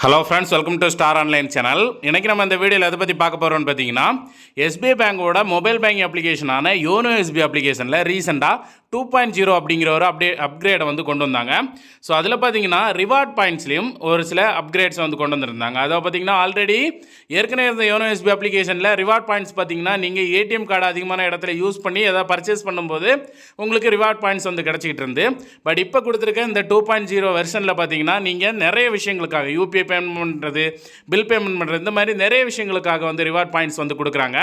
Hello friends, welcome to star online channel. இன்றைக்கி நம்ம இந்த வீடியோவில் எதை பற்றி பார்க்க போகிறோம்னு பார்த்தீங்கன்னா, எஸ்பிஐ பேங்கோட மொபைல் பேங்கிங் அப்ளிகேஷனான யோனோ எஸ்பிஐ அப்ளிகேஷனில் ரீசெண்டாக 2.0 அப்படிங்கிற ஒரு அப்கிரேடை வந்து கொண்டு வந்தாங்க. ஸோ அதில் பார்த்தீங்கன்னா ரிவார்ட் பாயிண்ட்ஸ்லேயும் ஒரு சில அப்கிரேட்ஸ் வந்து கொண்டு வந்திருந்தாங்க. அதை பார்த்தீங்கன்னா ஆல்ரெடி ஏற்கனவே இருந்த யோனோ எஸ்பிஐ அப்ளிகேஷனில் ரிவார்ட் பாயிண்ட்ஸ் பார்த்தீங்கன்னா நீங்கள் ஏடிஎம் கார்டு அதிகமான இடத்துல யூஸ் பண்ணி எதாவது பர்ச்சேஸ் பண்ணும்போது உங்களுக்கு ரிவார்ட் பாயிண்ட்ஸ் வந்து கிடச்சிக்கிட்டு இருந்து. பட் இப்போ கொடுத்துருக்க இந்த 2.0 வெர்ஷனில் பார்த்தீங்கன்னா நீங்கள் நிறைய விஷயங்களுக்காக யூபிஐ பேமெண்ட் பண்ணுறது, பில் பேமெண்ட் பண்ணுறது, இந்த மாதிரி நிறைய விஷயங்களுக்காக வந்து ரிவார்ட் பாயிண்ட்ஸ் வந்து கொடுக்குறாங்க.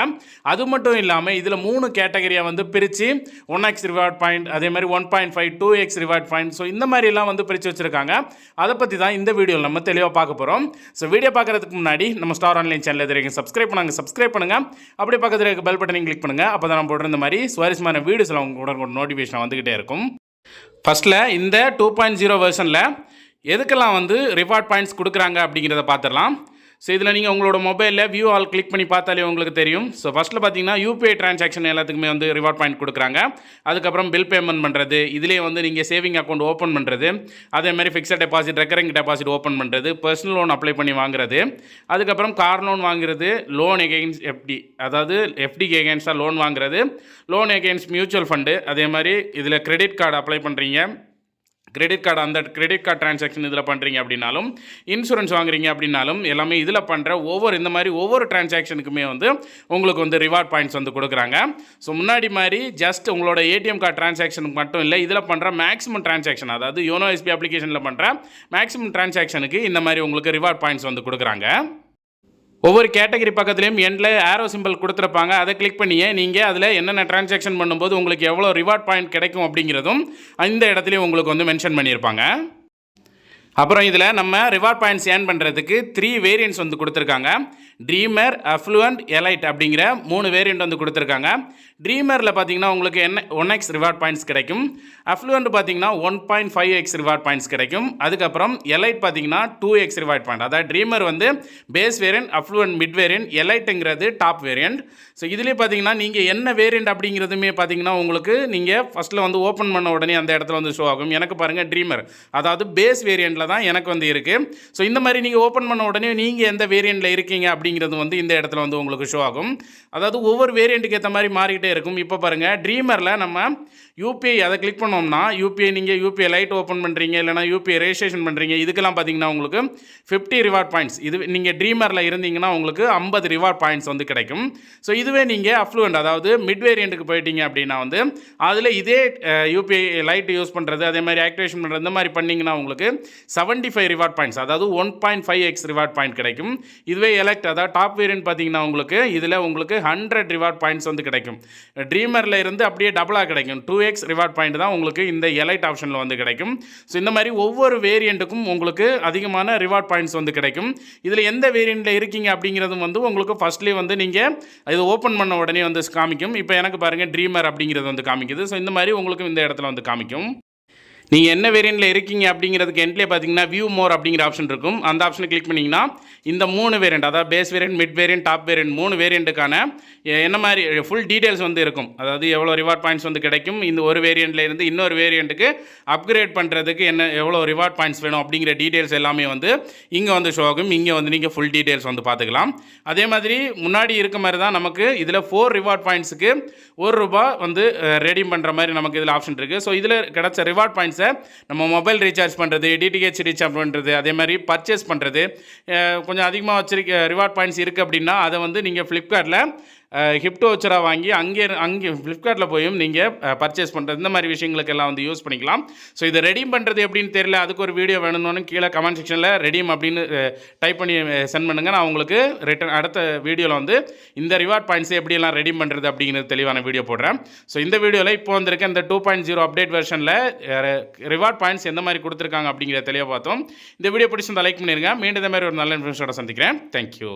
அது மட்டும் இல்லாமல் இதில் 3 கேட்டகரியாக வந்து பிரித்து 1x ரிவார்ட் பாயிண்ட், அதே மாதிரி 1.5 2x ரிவார்ட் பாயிண்ட், ஸோ இந்த மாதிரிலாம் வந்து பிரித்து வச்சுருக்காங்க. அதை பற்றி தான் இந்த வீடியோவில் நம்ம தெளிவாக பார்க்க போகிறோம். ஸோ வீடியோ பார்க்குறதுக்கு முன்னாடி நம்ம ஸ்டார் ஆன்லைன் சேனல் எதிர்க்கு சப்ஸ்கிரைப் பண்ணுங்கள். அப்படியே பக்கத்தில் இருக்க பெல் பட்டனையும் கிளிக் பண்ணுங்கள். அப்போ தான் நம்ம போடுற இந்த மாதிரி சுவாரஸ்யமான வீடியோஸில் உங்களோட நோட்டிஃபிகேஷன் வந்துக்கிட்டே இருக்கும். ஃபஸ்ட்டில் இந்த 2.0 வெர்ஷனில் எதுக்கெல்லாம் வந்து ரிவார்ட் பாயிண்ட்ஸ் கொடுக்குறாங்க அப்படிங்கிறத பார்த்துடலாம். ஸோ இதில் நீங்கள் உங்களோட மொபைலில் வியூ ஆல் கிளிக் பண்ணி பார்த்தாலே உங்களுக்கு தெரியும். ஸோ ஃபஸ்ட்டில் பார்த்தீங்கன்னா யூபிஐ டிரான்சாக்ஷன் எல்லாத்துக்குமே வந்து ரிவார்ட் பாயிண்ட் கொடுக்குறாங்க. அதுக்கப்புறம் பில் பேமெண்ட் பண்ணுறது, இதிலே வந்து நீங்கள் சேவிங் அக்கௌண்ட் ஓப்பன் பண்ணுறது, அதேமாதிரி fixed deposit, recurring deposit open பண்ணுறது, பர்சனல் லோன் அப்ளை பண்ணி வாங்குறது, அதுக்கப்புறம் கார் லோன் வாங்குறது, லோன் எகெயின்ஸ்ட் எஃப்டி, அதாவது எஃப்டிக்கு எகெயின்ஸ்டாக லோன் வாங்குறது, லோன் எகெயின்ஸ்ட் மியூச்சுவல் ஃபண்டு, அதே மாதிரி இதில் கிரெடிட் கார்டு அப்ளை பண்ணுறீங்க, கிரெடிட் கார்டு அந்த கிரெடிட் கார்டு டிரான்சாக்ஷன் இதில் பண்ணுறீங்க அப்படின்னாலும், இன்சூரன்ஸ் வாங்குறீங்க அப்படின்னாலும் எல்லாமே இதில் பண்ணுற ஒவ்வொரு டிரான்சாக்ஷனுக்குமே வந்து உங்களுக்கு வந்து ரிவார்ட் பாயிண்ட்ஸ் வந்து கொடுக்குறாங்க. ஸோ முன்னாடி மாதிரி ஜஸ்ட் உங்களோட ஏடிஎம் கார்டு டிரான்சாக்ஷனுக்கு மட்டும் இல்லை, இதில் பண்ணுற மேக்ஸிமம் டிரான்சாக்ஷன், அதாவது யோனோ எஸ்பிஐ அப்ளிகேஷனில் பண்ணுற மேக்ஸிமம் டிரான்சாக்ஷனுக்கு இந்த மாதிரி உங்களுக்கு ரிவார்ட் பாயிண்ட்ஸ் வந்து கொடுக்குறாங்க. ஒவ்வொரு கேட்டகரி பக்கத்துலேயும் எண்டில் ஆரோ சிம்பிள் கொடுத்துருப்பாங்க. அதை கிளிக் பண்ணியே நீங்கள் அதில் என்னென்ன டிரான்சாக்ஷன் பண்ணும்போது உங்களுக்கு எவ்வளோ ரிவார்ட் பாயிண்ட் கிடைக்கும் அப்படிங்கிறதும் இந்த இடத்துலையும் உங்களுக்கு வந்து மென்ஷன் பண்ணியிருப்பாங்க. அப்புறம் இதில் நம்ம ரிவார்ட் பாயிண்ட்ஸ் ஏர்ன் பண்ணுறதுக்கு 3 வேரியன்ட்ஸ் வந்து கொடுத்துருக்காங்க. ட்ரீமர், அஃப்ளூவன்ட், எலைட் அப்படிங்கிற 3 வேரியண்ட் வந்து கொடுத்துருக்காங்க. ட்ரீமரில் பார்த்தீங்கன்னா உங்களுக்கு 1x ரிவார்ட் பாயிண்ட்ஸ் கிடைக்கும். அஃப்ளூவன்ட் பார்த்தீங்கன்னா 1.5x ரிவார்ட் பாயிண்ட்ஸ் கிடைக்கும். அதுக்கப்புறம் எலைட் பார்த்தீங்கன்னா 2x ரிவார்ட் பாயிண்ட். அதாவது ட்ரீமர் வந்து base variant, affluent mid variant, எலைட்டுங்கிறது டாப் வேரியன்ட். ஸோ இதுலேயே பார்த்தீங்கன்னா நீங்கள் என்ன வேரியன்ட் அப்படிங்கிறதுமே பார்த்தீங்கன்னா உங்களுக்கு நீங்கள் ஃபஸ்ட்டில் வந்து ஓப்பன் பண்ண உடனே அந்த இடத்துல வந்து ஷோ ஆகும். எனக்கு பாருங்கள் ட்ரீமர், அதாவது பேஸ் வேரியண்ட்டில் தான் எனக்கு வந்து இருக்குது. ஸோ இந்த மாதிரி நீங்கள் ஓப்பன் பண்ண உடனே நீங்கள் எந்த வேரியண்ட்டில் இருக்கீங்க அப்படிங்கிறது வந்து இந்த இடத்துல வந்து உங்களுக்கு ஷோ ஆகும். அதாவது ஒவ்வொரு வேரியண்ட்டுக்கு ஏற்ற மாதிரி மாறிக்கிட்டே இருக்கும். இப்போ பாருங்கள், ட்ரீமரில் நம்ம யூபிஐ அதை கிளிக் பண்ணோம்னா நீங்கள் யூபிஐ லைட் ஓப்பன் பண்ணுறீங்க, இல்லைனா யூபிஐ ரெஜிஸ்ட்ரேஷன் பண்ணுறீங்க, இதுக்கெல்லாம் பார்த்தீங்கன்னா உங்களுக்கு 50 ரிவார்ட் பாயிண்ட்ஸ். இது நீங்கள் ட்ரீமரில் இருந்தீங்கன்னா உங்களுக்கு 50 ரிவார்ட் பாயிண்ட்ஸ் வந்து கிடைக்கும். ஸோ இதுவே நீங்கள் அஃப்ளூவன்ட், அதாவது மிட் வேரியண்ட்டுக்கு போயிட்டீங்க அப்படின்னா வந்து அதில் இதே யூபிஐ லைட் யூஸ் பண்ணுறது, அதே மாதிரி ஆக்டிவேஷன் பண்ணுறது, இந்த மாதிரி பண்ணிங்கன்னா உங்களுக்கு 75 ரிவார்ட் பாயிண்ட்ஸ், அதாவது 1.5x ரிவார்ட் பாயிண்ட் கிடைக்கும். இதுவே எலெக்ட், அதாவது டாப் வேரியன்ட் பார்த்தீங்கன்னா உங்களுக்கு இதில் உங்களுக்கு 100 ரிவார்ட் பாயிண்ட்ஸ் வந்து கிடைக்கும். ட்ரீமரில் இருந்து அப்படியே டபுளாக கிடைக்கும். 2x ரிவார்ட் பாயிண்ட் தான் உங்களுக்கு இந்த எலைட் ஆப்ஷனில் வந்து கிடைக்கும். ஸோ இந்த மாதிரி ஒவ்வொரு வேரியண்ட்டுக்கும் உங்களுக்கு அதிகமான ரிவார்ட் பாயிண்ட்ஸ் வந்து கிடைக்கும். இதில் எந்த வேரியண்ட்டில் இருக்கீங்க அப்படிங்கிறதும் வந்து உங்களுக்கு ஃபஸ்ட்லேயே வந்து நீங்கள் இது ஓப்பன் பண்ண உடனே வந்து காமிக்கும். இப்போ எனக்கு பாருங்கள் ட்ரீமர் அப்படிங்கிறது வந்து காமிக்குது. ஸோ இந்த மாதிரி உங்களுக்கு இந்த இடத்துல வந்து காமிக்கும். நீங்கள் என்ன வேரியண்ட்டில் இருக்கீங்க அப்படிங்கிறதுக்கு எண்ட்லேயே பார்த்தீங்கன்னா வியூ மோர் அப்படிங்கிற ஆப்ஷன் இருக்கும். அந்த ஆப்ஷனை கிளிக் பண்ணிங்கன்னா இந்த 3 வேரியண்ட், அதாவது base variant, mid variant, top variant 3 வேரியண்ட்டுக்கான என்ன மாதிரி ஃபுல் டீட்டெயில்ஸ் வந்து இருக்கும். அதாவது எவ்வளோ ரிவார்ட் பாயிண்ட்ஸ் வந்து கிடைக்கும், இந்த ஒரு வேரியண்ட்டில் இருந்து இன்னொரு வேரியண்ட்டுக்கு அப்கிரேட் பண்ணுறதுக்கு எவ்வளோ ரிவார்ட் பாயிண்ட்ஸ் வேணும் அப்படிங்கிற டீட்டெயில்ஸ் எல்லாமே வந்து இங்கே வந்து ஷோ ஆகும். இங்கே வந்து நீங்கள் ஃபுல் டீட்டெயில்ஸ் வந்து பார்த்துக்கலாம். அதே மாதிரி முன்னாடி இருக்க மாதிரி தான் நமக்கு இதில் 4 ரிவார்ட் பாயிண்ட்ஸுக்கு ₹1 வந்து ரெடீம் பண்ணுற மாதிரி நமக்கு இதில் ஆப்ஷன் இருக்குது. ஸோ இதில் கிடச்ச ரிவார்ட் பாயிண்ட்ஸ் நம்ம மொபைல் ரீசார்ஜ் பண்ணுறது, டிடிஹெச் ரீசார்ஜ் பண்ணுறது, அதே மாதிரி பர்ச்சேஸ் பண்ணுறது, கொஞ்சம் அதிகமாக வச்சிருக்க ரிவார்ட் பாயிண்ட்ஸ் இருக்குது அப்படின்னா அதை வந்து நீங்கள் ஃப்ளிப்கார்ட்டில் கிஃப்ட் வச்சராக வாங்கி அங்கே ஃப்ளிப்கார்ட்டில் போயும் நீங்கள் பர்ச்சேஸ் பண்ணுறது, இந்த மாதிரி விஷயங்களுக்கெல்லாம் வந்து யூஸ் பண்ணிக்கலாம். ஸோ இதை ரெடீம் பண்ணுறது எப்படின்னு தெரியல, அதுக்கு ஒரு வீடியோ வேணும்னு கீழே கமெண்ட் செக்ஷனில் ரெடீம் அப்படின்னு டைப் பண்ணி சென்ட் பண்ணுங்கள். நான் உங்களுக்கு அடுத்த வீடியோவில் வந்து இந்த ரிவார்ட் பாயிண்ட்ஸை எப்படியெல்லாம் ரெடீம் பண்ணுறது அப்படிங்கிறது தெளிவான வீடியோ போடுறேன். ஸோ இந்த வீடியோவில் இப்போ வந்திருக்க இந்த 2.0 அப்டேட் வெர்ஷனில் ரிவார்ட் பாயிண்ட்ஸ் எந்த மாதிரி கொடுத்துருக்காங்க அப்படிங்கிறத தெளிவாக பார்த்தோம். இந்த வீடியோ பிடிச்சிருந்தா லைக் பண்ணிடுங்க. மீண்டும் இந்த மாதிரி ஒரு நல்ல இன்ஃபர்மேஷனோட சந்திக்கிறேன். தேங்க்யூ.